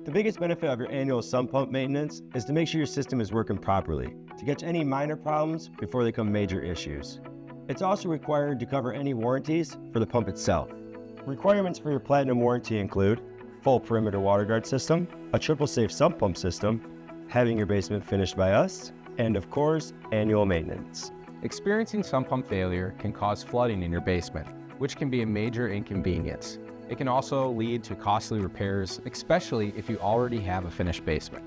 The biggest benefit of your annual sump pump maintenance is to make sure your system is working properly, to catch any minor problems before they become major issues. It's also required to cover any warranties for the pump itself. Requirements for your Platinum warranty include full perimeter water guard system, a triple safe sump pump system, having your basement finished by us, and of course, annual maintenance. Experiencing sump pump failure can cause flooding in your basement, which can be a major inconvenience. It can also lead to costly repairs, especially if you already have a finished basement.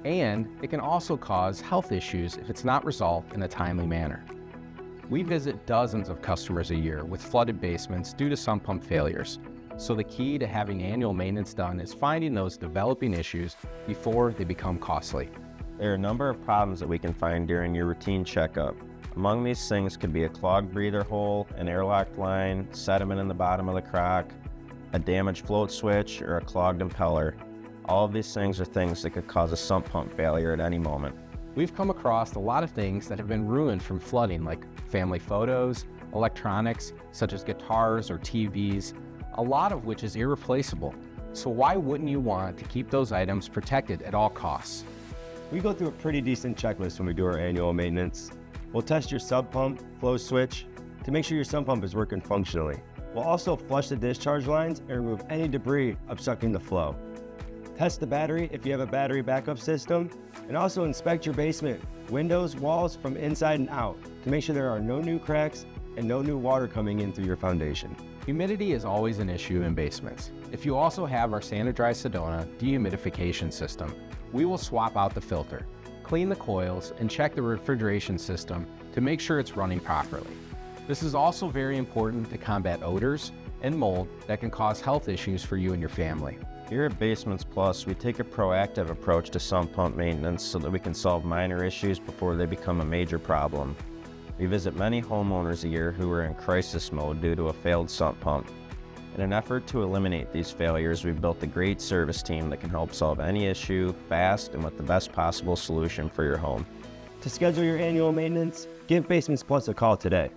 And it can also cause health issues if it's not resolved in a timely manner. We visit dozens of customers a year with flooded basements due to sump pump failures. So the key to having annual maintenance done is finding those developing issues before they become costly. There are a number of problems that we can find during your routine checkup. Among these things could be a clogged breather hole, an airlock line, sediment in the bottom of the crock, a damaged float switch, or a clogged impeller. All of these things are things that could cause a sump pump failure at any moment. We've come across a lot of things that have been ruined from flooding, like family photos, electronics, such as guitars or TVs, a lot of which is irreplaceable. So why wouldn't you want to keep those items protected at all costs? We go through a pretty decent checklist when we do our annual maintenance. We'll test your sump pump, flow switch, to make sure your sump pump is working functionally. We'll also flush the discharge lines and remove any debris obstructing the flow. Test the battery if you have a battery backup system, and also inspect your basement, windows, walls from inside and out to make sure there are no new cracks and no new water coming in through your foundation. Humidity is always an issue in basements. If you also have our Sanidry Sedona dehumidification system, we will swap out the filter, clean the coils, and check the refrigeration system to make sure it's running properly. This is also very important to combat odors and mold that can cause health issues for you and your family. Here at Basements Plus, we take a proactive approach to sump pump maintenance so that we can solve minor issues before they become a major problem. We visit many homeowners a year who are in crisis mode due to a failed sump pump. In an effort to eliminate these failures, we've built a great service team that can help solve any issue fast and with the best possible solution for your home. To schedule your annual maintenance, give Basements Plus a call today.